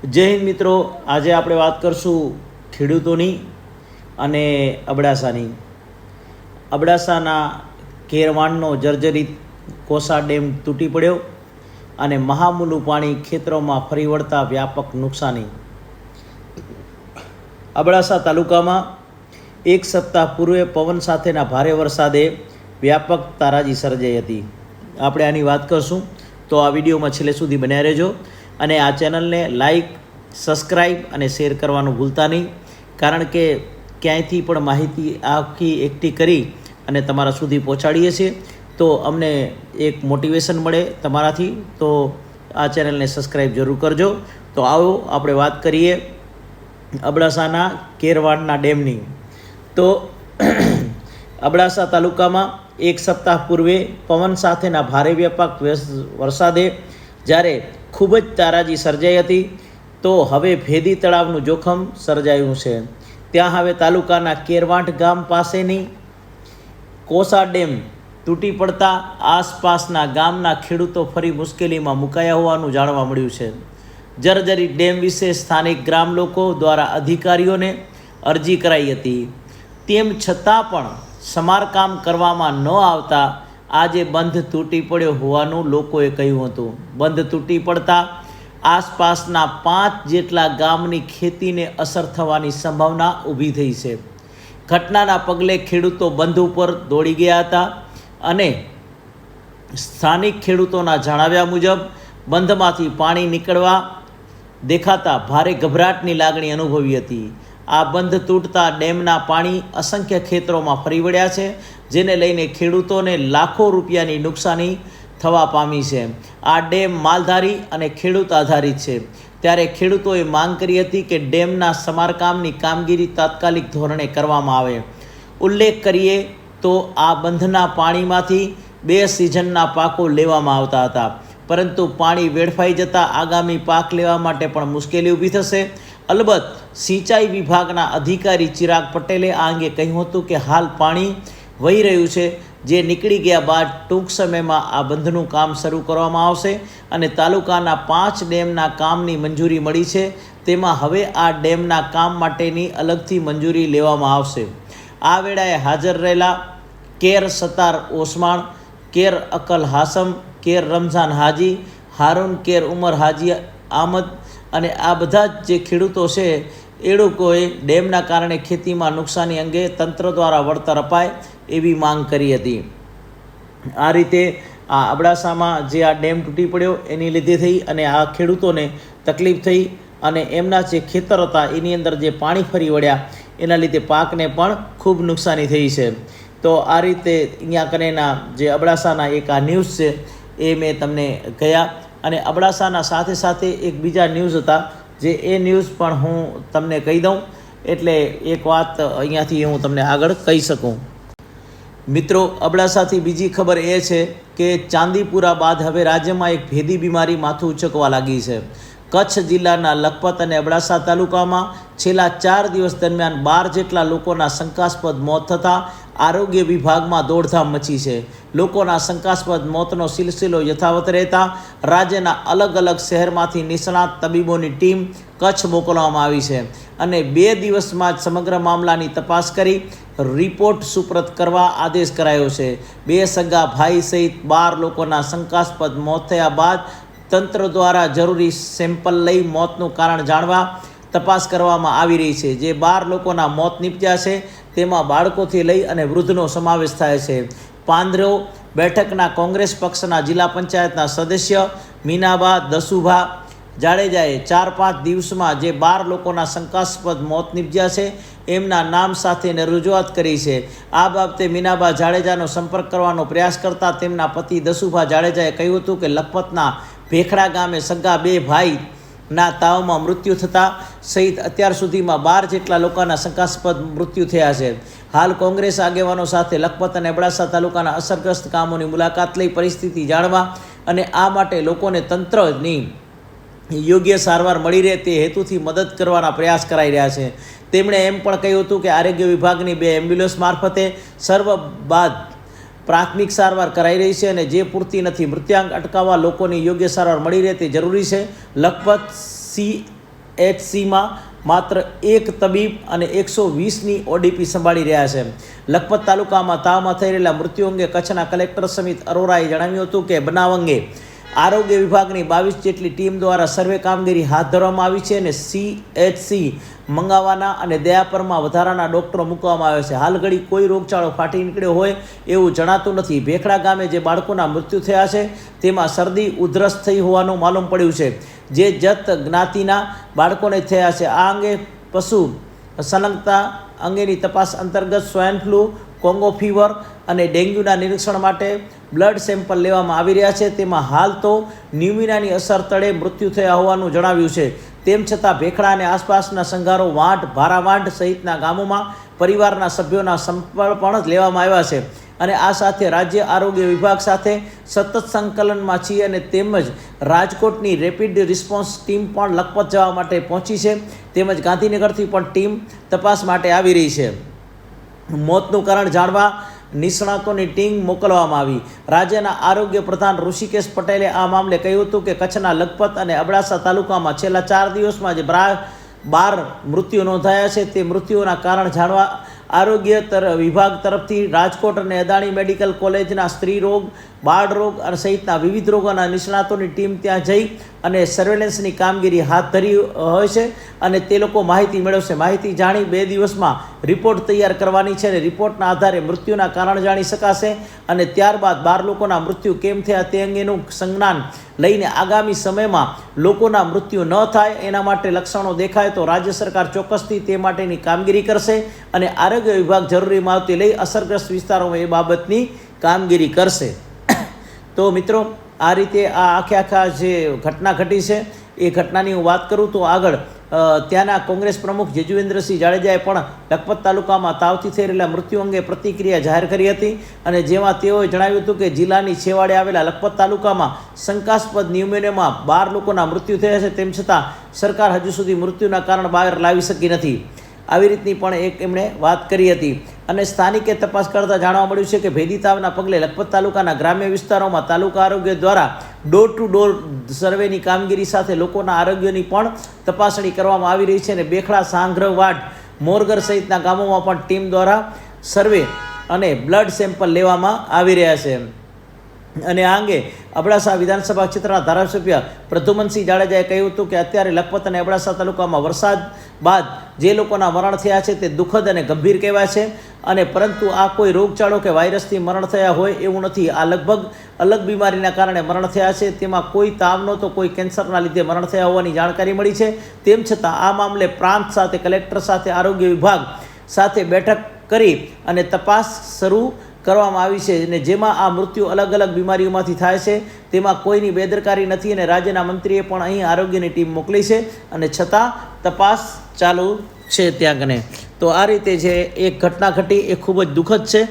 જય હિન્દ મિત્રો, આજે આપણે વાત કરશું ખેડૂતોની અને અબડાસાની. અબડાસાના કેરવાણનો જર્જરિત કોસા ડેમ તૂટી પડ્યો અને મહામૂલું પાણી ખેતરોમાં ફરી વળતા વ્યાપક નુકસાની. અબડાસા તાલુકામાં એક સપ્તાહ પૂર્વે પવન સાથેના ભારે વરસાદે વ્યાપક તારાજી સર્જાઈ હતી. આપણે આની વાત કરશું, તો આ વિડીયોમાં છેલ્લે સુધી બન્યા રહેજો અને આ ચેનલને લાઈક, સબસ્ક્રાઈબ અને શેર કરવાનું ભૂલતા નહીં, કારણ કે ક્યાંયથી પણ માહિતી આખી એકઠી કરી અને તમારા સુધી પહોંચાડીએ છીએ તો અમને એક મોટિવેશન મળે તમારાથી. તો આ ચેનલને સબસ્ક્રાઈબ જરૂર કરજો. તો આવો આપણે વાત કરીએ અબડાસાના કેરવાણના ડેમની. તો અબડાસા તાલુકામાં એક સપ્તાહ પૂર્વે પવન સાથેના ભારે વ્યાપક વરસાદે જ્યારે ખૂબ જ તારાજી સર્જાઈ હતી, તો હવે ભેદી તળાવનું જોખમ સર્જાયું છે. ત્યાં હવે તાલુકાના કેરવાંઠ ગામ પાસેની કોસા ડેમ તૂટી પડતા આસપાસના ગામના ખેડૂતો ફરી મુશ્કેલીમાં મુકાયા હોવાનું જાણવા મળ્યું છે. જર્જરિત ડેમ વિશે સ્થાનિક ગ્રામ લોકો દ્વારા અધિકારીઓને અરજી કરાઈ હતી. તેમ છતાં પણ સમારકામ કરવામાં ન આવતા આજે બંધ તૂટી પડ્યો હોવાનું લોકોએ કહ્યું હતું. બંધ તૂટી પડતા આસપાસના 5 જેટલા ગામની ખેતીને અસર થવાની સંભાવના ઊભી થઈ છે. ઘટનાના પગલે ખેડૂતો બંધ ઉપર દોડી ગયા હતા અને સ્થાનિક ખેડૂતોના જણાવ્યા મુજબ બંધમાંથી પાણી નીકળવા દેખાતા ભારે ગભરાટની લાગણી અનુભવી હતી. આ બંધ તૂટતા ડેમના પાણી અસંખ્ય ખેતરોમાં ફરી વળ્યા છે, જેને લઈને ખેડૂતોને લાખો રૂપિયાની નુકસાની થવા પામી છે. આ ડેમ માલધારી અને ખેડૂત આધારિત છે, ત્યારે ખેડૂતોએ માંગ કરી હતી કે ડેમના સમારકામની કામગીરી તાત્કાલિક ધોરણે કરવામાં આવે. ઉલ્લેખ કરીએ તો આ બંધના પાણીમાંથી 2 સિઝનના પાકો લેવામાં આવતા હતા, પરંતુ પાણી વેડફાઈ જતાં આગામી પાક લેવા માટે પણ મુશ્કેલી ઊભી થશે. અલબત્ત સિંચાઈ વિભાગના અધિકારી ચિરાગ પટેલે આ અંગે કહ્યું હતું કે હાલ પાણી વહી રહ્યું છે, જે નીકળી ગયા બાદ ટૂંક સમયમાં આ બંધનું કામ શરૂ કરવામાં આવશે અને તાલુકાના 5 ડેમના કામની મંજૂરી મળી છે, તેમાં હવે આ ડેમના કામ માટેની અલગથી મંજૂરી લેવામાં આવશે. આ વેળાએ હાજર રહેલા કેર સતાર ઓસમાણ, કેર અકલ હાસમ, કેર રમઝાન હાજી, હારૂન કેર ઉમર હાજી આમદ અને આ બધા જ જે ખેડૂતો છે એ લોકોએ ડેમના કારણે ખેતીમાં નુકસાની અંગે તંત્ર દ્વારા વળતર અપાય એવી માંગ કરી હતી. આ રીતે આ અબડાસામાં જે આ ડેમ તૂટી પડ્યો એની લીધે થઈ અને આ ખેડૂતોને તકલીફ થઈ અને એમના જે ખેતર હતા એની અંદર જે પાણી ફરી વળ્યા એના લીધે પાકને પણ ખૂબ નુકસાની થઈ છે. તો આ રીતે અહીંયા કનેના જે અબડાસાના એક આ ન્યૂઝ છે એ મેં તમને કહ્યા. અને અબડાસાના સાથે સાથે એક બીજા ન્યૂઝ હતા, જે એ ન્યૂઝ પણ હું તમને કહી દઉં, એટલે એક વાત અહીંયાથી હું તમને આગળ કહી શકું. મિત્રો, અબડાસાથી બીજી ખબર એ છે કે ચાંદીપુરા બાદ હવે રાજ્યમાં એક ભેદી બીમારી માથું ઉચકવા લાગી છે. કચ્છ જિલ્લાના લખપત અને અબડાસા તાલુકામાં છેલ્લા 4 દિવસ દરમિયાન 12 જેટલા લોકોના શંકાસ્પદ મોત થતાં આરોગ્ય વિભાગમાં દોડધામ મચી છે. લોકોના શંકાસ્પદ મોતનો સિલસિલો યથાવત રહેતા રાજ્યના અલગ અલગ શહેરમાંથી નિષ્ણાત તબીબોની ટીમ કચ્છ મોકલવામાં આવી છે અને 2 દિવસમાં જ સમગ્ર મામલાની તપાસ કરી રિપોર્ટ સુપ્રત કરવા આદેશ કરાયો છે. 2 સગા ભાઈ સહિત 12 લોકોના શંકાસ્પદ મોત થયા બાદ તંત્ર દ્વારા જરૂરી સેમ્પલ લઈ મોતનું કારણ જાણવા તપાસ કરવામાં આવી રહી છે. જે 12 લોકોના મોત નીપજ્યા છે તેમાં બાળકોથી લઈ અને વૃદ્ધનો સમાવેશ થાય છે. પાંદરો બેઠકના કોંગ્રેસ પક્ષના જિલ્લા પંચાયતના સદસ્ય મીનાબા દસુભા જાડેજાએ 4-5 દિવસમાં જે 12 લોકોના શંકાસ્પદ મોત નીપજ્યા છે એમના નામ સાથેને રજૂઆત કરી છે. આ બાબતે મીનાબા જાડેજાનો સંપર્ક કરવાનો પ્રયાસ કરતા તેમના પતિ દસુભા જાડેજાએ કહ્યું હતું કે લખપતના ભેખડા ગામે સગા 2 ભાઈના તાવમાં મૃત્યુ થતાં સહિત અત્યાર સુધીમાં 12 જેટલા લોકોના શંકાસ્પદ મૃત્યુ થયા છે. હાલ કોંગ્રેસ આગેવાનો સાથે લખપત અને અબડાસા તાલુકાના અસરગ્રસ્ત ગામોની મુલાકાત લઈ પરિસ્થિતિ જાણવા અને આ માટે લોકોને તંત્રની યોગ્ય સારવાર મળી રહે તે હેતુથી મદદ કરવાના પ્રયાસ કરાઈ રહ્યા છે. તેમણે એમ પણ કહ્યું હતું કે આરોગ્ય વિભાગની 2 એમ્બ્યુલન્સ મારફતે સર્વબાદ પ્રાથમિક સારવાર કરાઈ રહી છે અને જે પૂરતી નથી. મૃત્યુઆંક અટકાવવા લોકોની યોગ્ય સારવાર મળી રહે તે જરૂરી છે. લખપત CHCમાં માત્ર એક તબીબ અને 120ની ODP સંભાળી રહ્યા છે. લખપત તાલુકામાં તાવમાં થઈ રહેલા મૃત્યુ અંગે કચ્છના કલેક્ટર સમિત અરોરાએ જણાવ્યું હતું કે બનાવ અંગે આરોગ્ય વિભાગની 22 જેટલી ટીમ દ્વારા સર્વે કામગીરી હાથ ધરવામાં આવી છે અને CHC મંગાવવાના અને દયાપરમાં વધારાના ડોક્ટરો મૂકવામાં આવ્યા છે. હાલ ઘડી કોઈ રોગચાળો ફાટી નીકળ્યો હોય એવું જણાતું નથી. ભેખડા ગામે જે બાળકોના મૃત્યુ થયા છે તેમાં શરદી ઉધરસ થઈ હોવાનું માલુમ પડ્યું છે, જે જત જ્ઞાતિના બાળકોને થયા છે. આ અંગે પશુ સંલગ્નતા અંગેની તપાસ અંતર્ગત સ્વાઇન ફ્લૂ, કોંગો ફીવર અને ડેન્ગ્યુના નિરીક્ષણ માટે બ્લડ સેમ્પલ લેવામાં આવી રહ્યા છે. તેમાં હાલ તો ન્યુમોનિયાની અસર તળે મૃત્યુ થયા હોવાનું જણાવ્યું છે. તેમ છતાં ભેખડા અને આસપાસના સંઘારો, વાંઢ, ભારાવાંઢ સહિતના ગામોમાં પરિવારના સભ્યોના સંપર્ક પણ લેવામાં આવ્યા છે અને આ સાથે રાજ્ય આરોગ્ય વિભાગ સાથે સતત સંકલનમાં છીએ અને તેમજ રાજકોટની રેપિડ રિસ્પોન્સ ટીમ પણ લખપત જવા માટે પહોંચી છે. તેમજ ગાંધીનગરથી પણ ટીમ તપાસ માટે આવી રહી છે. મોતનું કારણ જાણવા નિષ્ણાતોની ટીમ મોકલવામાં આવી. રાજ્યના આરોગ્ય પ્રધાન ઋષિકેશ પટેલે આ મામલે કહ્યું હતું કે કચ્છના લખપત અને અબડાસા તાલુકામાં છેલ્લા 4 દિવસમાં જે 12 મૃત્યુ નોંધાયા છે તે મૃત્યુઓના કારણ જાણવા આરોગ્ય વિભાગ તરફથી રાજકોટ અને અદાણી મેડિકલ કોલેજના સ્ત્રી રોગ, બાળ રોગ અને સહિતના વિવિધ રોગોના નિષ્ણાતોની ટીમ ત્યાં જઈ અને સર્વેલન્સની કામગીરી હાથ ધરી હોય છે અને તે લોકો માહિતી મેળવશે. માહિતી જાણી 2 દિવસમાં રિપોર્ટ તૈયાર કરવાની છે અને રિપોર્ટના આધારે મૃત્યુના કારણ જાણી શકાશે અને ત્યારબાદ 12 લોકોના મૃત્યુ કેમ થયા તે અંગેનું સંજ્ઞાન લઈને આગામી સમયમાં લોકોના મૃત્યુ ન થાય એના માટે લક્ષણો દેખાય તો રાજ્ય સરકાર ચોક્કસથી તે માટેની કામગીરી કરશે અને આરોગ્ય વિભાગ જરૂરી માહિતી લઈ અસરગ્રસ્ત વિસ્તારોમાં એ બાબતની કામગીરી કરશે. તો મિત્રો, આ રીતે આ આખા જે ઘટના ઘટી છે એ ઘટનાની હું વાત કરું તો આગળ ત્યાંના કોંગ્રેસ પ્રમુખ જેજુવેન્દ્રસિંહ જાડેજાએ પણ લખપત તાલુકામાં તાવથી થઈ રહેલા મૃત્યુ અંગે પ્રતિક્રિયા જાહેર કરી હતી અને જેમાં તેઓએ જણાવ્યું હતું કે જિલ્લાની છેવાડે આવેલા લખપત તાલુકામાં શંકાસ્પદ ન્યુમોનિયામાં 12 લોકોના મૃત્યુ થયા છે. તેમ છતાં સરકાર હજુ સુધી મૃત્યુના કારણ બહાર લાવી શકી નથી. આવી રીતની પણ એક એમણે વાત કરી હતી અને સ્થાનિકે તપાસ કરતાં જાણવા મળ્યું છે કે ભેદી તાવના પગલે લખપત તાલુકાના ગ્રામ્ય વિસ્તારોમાં તાલુકા આરોગ્ય દ્વારા ડોર ટુ ડોર સર્વેની કામગીરી સાથે લોકોના આરોગ્યની પણ તપાસણી કરવામાં આવી રહી છે અને બેખડા, સાંગ્રવાડ, મોરગર સહિતના ગામોમાં પણ ટીમ દ્વારા સર્વે અને બ્લડ સેમ્પલ લેવામાં આવી રહ્યા છે. અને આ અંગે અબડાસા વિધાનસભા ક્ષેત્રના ધારાસભ્ય પ્રદ્યુમનસિંહ જાડેજાએ કહ્યું હતું કે અત્યારે લખપત અને અબડાસા તાલુકામાં વરસાદ બાદ જે લોકોના મરણ થયા છે તે દુઃખદ અને ગંભીર કહેવાય છે અને પરંતુ આ કોઈ રોગચાળો કે વાયરસથી મરણ થયા હોય એવું નથી. આ લગભગ અલગ બીમારીના કારણે મરણ થયા છે. તેમાં કોઈ તાવનો તો કોઈ કેન્સરના લીધે મરણ થયા હોવાની જાણકારી મળી છે. તેમ છતાં આ મામલે પ્રાંત સાથે કલેક્ટર સાથે આરોગ્ય વિભાગ સાથે બેઠક કરી અને તપાસ શરૂ કરવામાં આવી છે અને જેમાં આ મૃત્યુ અલગ અલગ બીમારીઓમાંથી થાય છે. તેમાં કોઈની બેદરકારી નથી અને રાજ્યના મંત્રીએ પણ અહીં આરોગ્યની ટીમ મોકલી છે અને છતાં તપાસ ચાલુ છે ત્યાં કને. તો આ રીતે જે એક ઘટના ઘટી એ ખૂબ જ દુઃખદ છે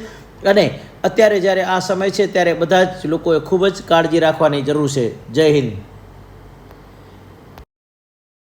અને અત્યારે જ્યારે આ સમય છે ત્યારે બધા જ લોકોએ ખૂબ જ કાળજી રાખવાની જરૂર છે. જય હિન્દ.